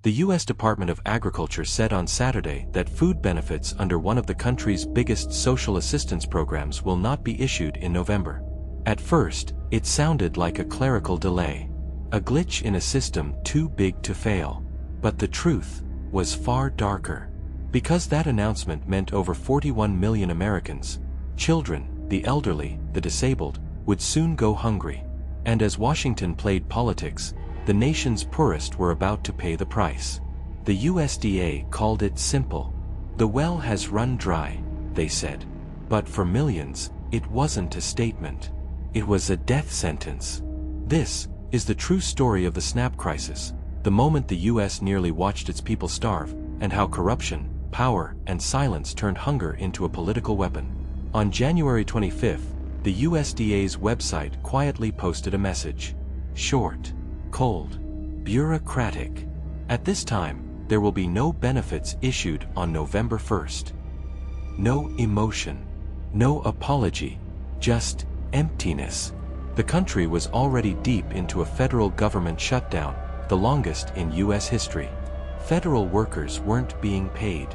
The U.S. Department of Agriculture said on Saturday that food benefits under one of the country's biggest social assistance programs will not be issued in November. At first, it sounded like a clerical delay, a glitch in a system too big to fail. But the truth was far darker. Because that announcement meant over 41 million Americans, children, the elderly, the disabled, would soon go hungry. And as Washington played politics, the nation's poorest were about to pay the price. The USDA called it simple. The well has run dry, they said. But for millions, it wasn't a statement. It was a death sentence. This is the true story of the SNAP crisis, the moment the U.S. nearly watched its people starve, and how corruption, power, and silence turned hunger into a political weapon. On January 25th, the USDA's website quietly posted a message. Short, cold, bureaucratic. At this time, there will be no benefits issued on November 1st. No emotion, no apology, just emptiness. The country was already deep into a federal government shutdown, the longest in U.S. history. Federal workers weren't being paid.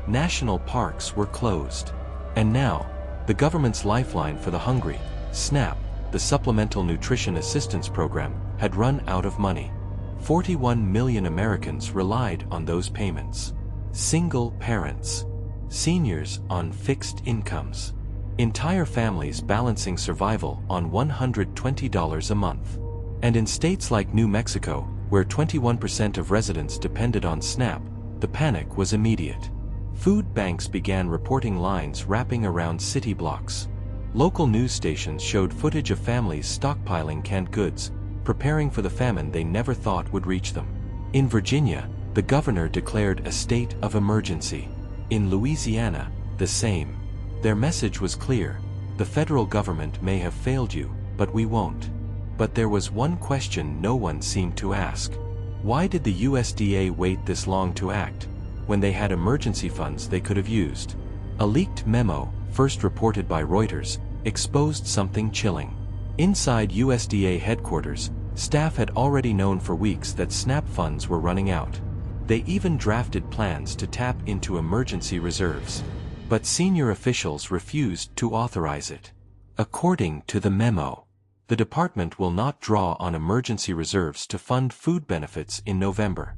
National parks were closed. And now, the government's lifeline for the hungry, SNAP, the Supplemental Nutrition Assistance Program, had run out of money. 41 million Americans relied on those payments. Single parents, seniors on fixed incomes, entire families balancing survival on $120 a month. And in states like New Mexico, where 21% of residents depended on SNAP, the panic was immediate. Food banks began reporting lines wrapping around city blocks. Local news stations showed footage of families stockpiling canned goods, preparing for the famine they never thought would reach them. In Virginia, the governor declared a state of emergency. In Louisiana, the same. Their message was clear: the federal government may have failed you, but we won't. But there was one question no one seemed to ask. Why did the USDA wait this long to act, when they had emergency funds they could have used? A leaked memo, first reported by Reuters, exposed something chilling. Inside USDA headquarters, staff had already known for weeks that SNAP funds were running out. They even drafted plans to tap into emergency reserves. But senior officials refused to authorize it. According to the memo, the department will not draw on emergency reserves to fund food benefits in November.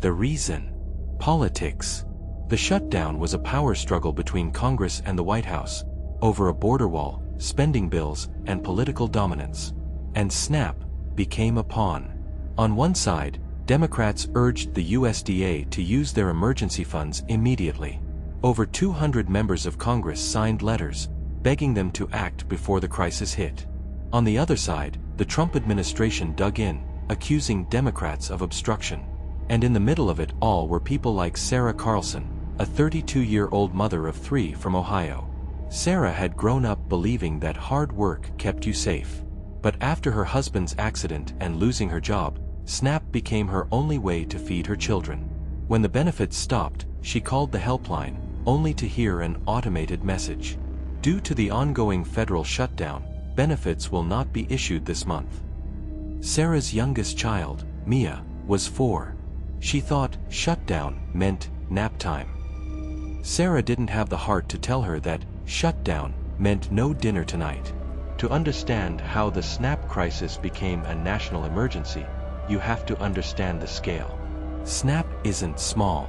The reason? Politics. The shutdown was a power struggle between Congress and the White House, over a border wall, spending bills, and political dominance. And SNAP became a pawn. On one side, Democrats urged the USDA to use their emergency funds immediately. Over 200 members of Congress signed letters, begging them to act before the crisis hit. On the other side, the Trump administration dug in, accusing Democrats of obstruction. And in the middle of it all were people like Sarah Carlson, a 32-year-old mother of 3 from Ohio. Sarah had grown up believing that hard work kept you safe. But after her husband's accident and losing her job, SNAP became her only way to feed her children. When the benefits stopped, she called the helpline, only to hear an automated message. Due to the ongoing federal shutdown, benefits will not be issued this month. Sarah's youngest child, Mia, was 4. She thought shutdown meant nap time. Sarah didn't have the heart to tell her that shutdown meant no dinner tonight. To understand how the SNAP crisis became a national emergency, you have to understand the scale. SNAP isn't small.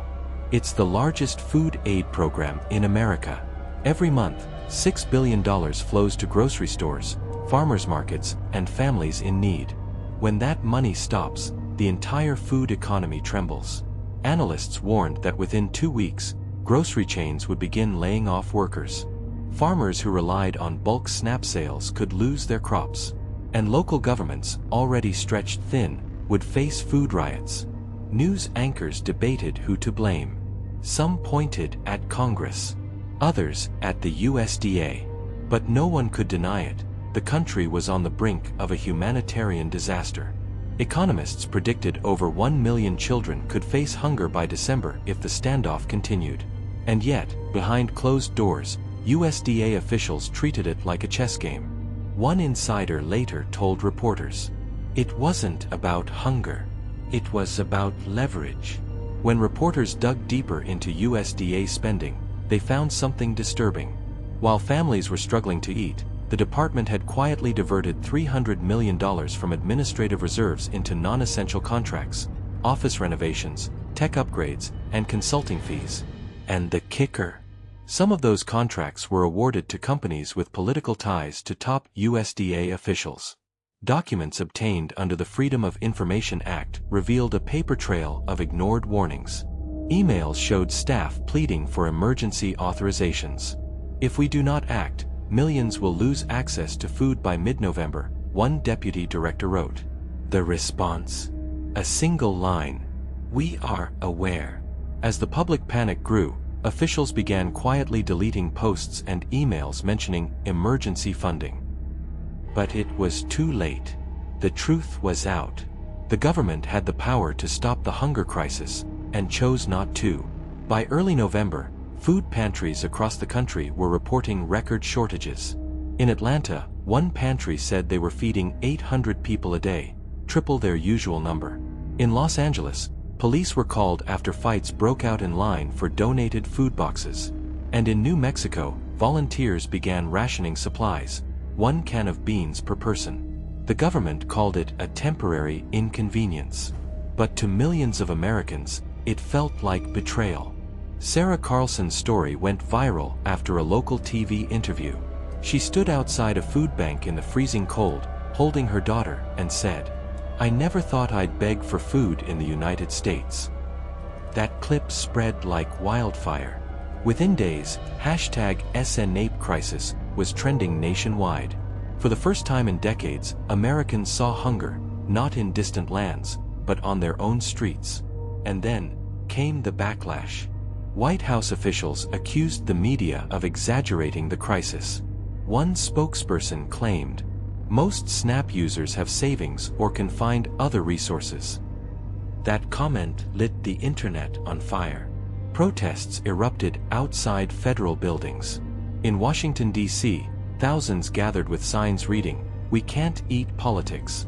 It's the largest food aid program in America. Every month, $6 billion flows to grocery stores, farmers markets, and families in need. When that money stops, the entire food economy trembles. Analysts warned that within 2 weeks, grocery chains would begin laying off workers. Farmers who relied on bulk SNAP sales could lose their crops. And local governments, already stretched thin, would face food riots. News anchors debated who to blame. Some pointed at Congress, others at the USDA. But no one could deny it: the country was on the brink of a humanitarian disaster. Economists predicted over 1 million children could face hunger by December if the standoff continued. And yet, behind closed doors, USDA officials treated it like a chess game. One insider later told reporters, "It wasn't about hunger. It was about leverage. When reporters dug deeper into USDA spending, they found something disturbing. While families were struggling to eat, the department had quietly diverted $300 million from administrative reserves into non-essential contracts, office renovations, tech upgrades, and consulting fees. And the kicker: some of those contracts were awarded to companies with political ties to top USDA officials. Documents obtained under the Freedom of Information Act revealed a paper trail of ignored warnings. Emails showed staff pleading for emergency authorizations. If we do not act, millions will lose access to food by mid-November, one deputy director wrote. The response? A single line: "We are aware." As the public panic grew, officials began quietly deleting posts and emails mentioning emergency funding. But it was too late. The truth was out. The government had the power to stop the hunger crisis, and chose not to. By early November, food pantries across the country were reporting record shortages. In Atlanta, one pantry said they were feeding 800 people a day, triple their usual number. In Los Angeles, police were called after fights broke out in line for donated food boxes. And in New Mexico, volunteers began rationing supplies, 1 can of beans per person. The government called it a temporary inconvenience. But to millions of Americans, it felt like betrayal. Sarah Carlson's story went viral after a local TV interview. She stood outside a food bank in the freezing cold, holding her daughter, and said, "I never thought I'd beg for food in the United States." That clip spread like wildfire. Within days, #SNAPEcrisis was trending nationwide. For the first time in decades, Americans saw hunger, not in distant lands, but on their own streets. And then came the backlash. White House officials accused the media of exaggerating the crisis. One spokesperson claimed, "Most SNAP users have savings or can find other resources." That comment lit the internet on fire. Protests erupted outside federal buildings. In Washington, D.C., thousands gathered with signs reading, "We can't eat politics."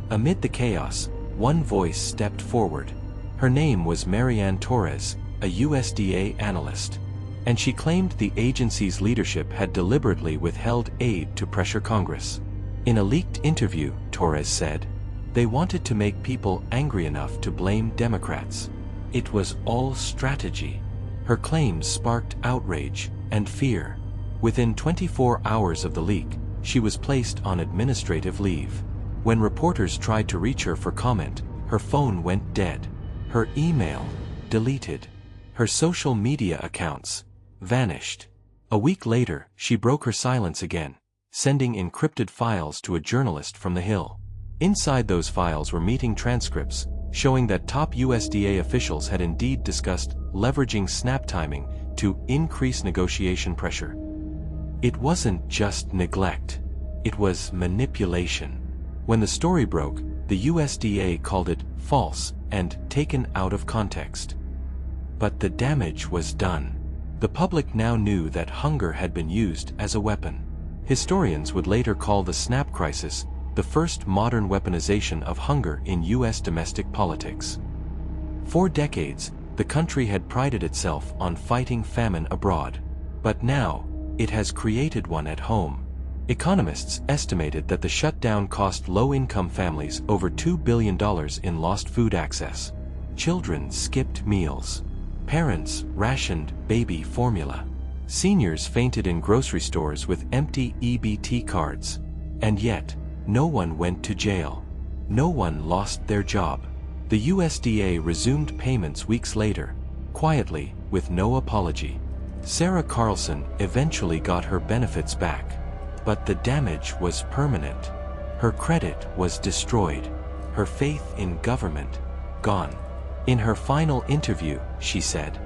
Amid the chaos, one voice stepped forward. Her name was Marianne Torres, a USDA analyst. And she claimed the agency's leadership had deliberately withheld aid to pressure Congress. In a leaked interview, Torres said, "They wanted to make people angry enough to blame Democrats. It was all strategy." Her claims sparked outrage and fear. Within 24 hours of the leak, she was placed on administrative leave. When reporters tried to reach her for comment, her phone went dead. Her email deleted. Her social media accounts vanished. A week later, she broke her silence again, sending encrypted files to a journalist from the Hill. Inside those files were meeting transcripts, showing that top USDA officials had indeed discussed leveraging SNAP timing to increase negotiation pressure. It wasn't just neglect. It was manipulation. When the story broke, the USDA called it false and taken out of context. But the damage was done. The public now knew that hunger had been used as a weapon. Historians would later call the SNAP crisis the first modern weaponization of hunger in U.S. domestic politics. For decades, the country had prided itself on fighting famine abroad. But now, it has created one at home. Economists estimated that the shutdown cost low-income families over $2 billion in lost food access. Children skipped meals. Parents rationed baby formula. Seniors fainted in grocery stores with empty EBT cards. And yet, no one went to jail. No one lost their job. The USDA resumed payments weeks later, quietly, with no apology. Sarah Carlson eventually got her benefits back. But the damage was permanent. Her credit was destroyed. Her faith in government, gone. In her final interview, she said,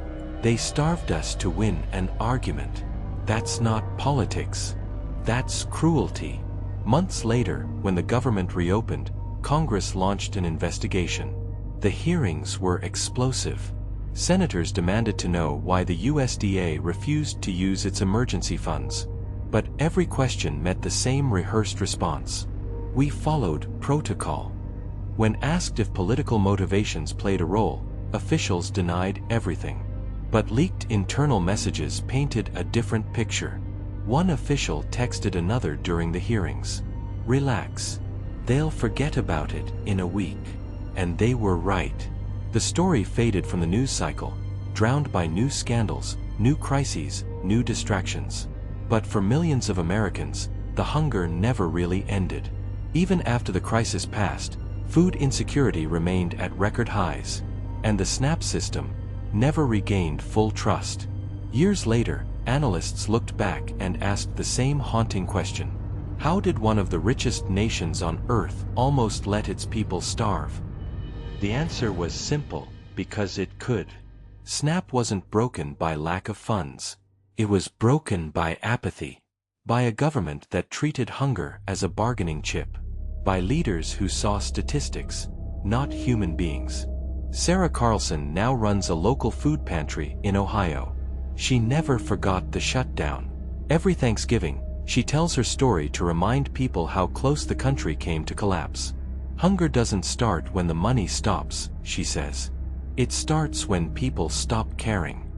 "They starved us to win an argument. That's not politics. That's cruelty." Months later, when the government reopened, Congress launched an investigation. The hearings were explosive. Senators demanded to know why the USDA refused to use its emergency funds. But every question met the same rehearsed response. "We followed protocol." When asked if political motivations played a role, officials denied everything. But leaked internal messages painted a different picture. One official texted another during the hearings. "Relax. They'll forget about it in a week." And they were right. The story faded from the news cycle, drowned by new scandals, new crises, new distractions. But for millions of Americans, the hunger never really ended. Even after the crisis passed, food insecurity remained at record highs. And the SNAP system never regained full trust. Years later, analysts looked back and asked the same haunting question. How did one of the richest nations on Earth almost let its people starve? The answer was simple: because it could. SNAP wasn't broken by lack of funds. It was broken by apathy. By a government that treated hunger as a bargaining chip. By leaders who saw statistics, not human beings. Sarah Carlson now runs a local food pantry in Ohio. She never forgot the shutdown. Every Thanksgiving, she tells her story to remind people how close the country came to collapse. Hunger doesn't start when the money stops, she says. It starts when people stop caring.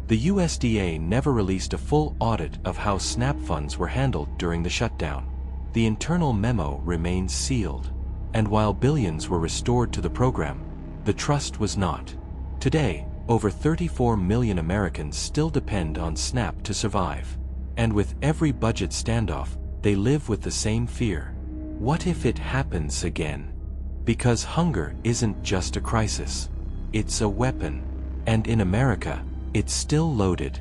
The USDA never released a full audit of how SNAP funds were handled during the shutdown. The internal memo remains sealed. And while billions were restored to the program, the trust was not. Today, over 34 million Americans still depend on SNAP to survive. And with every budget standoff, they live with the same fear. What if it happens again? Because hunger isn't just a crisis. It's a weapon. And in America, it's still loaded.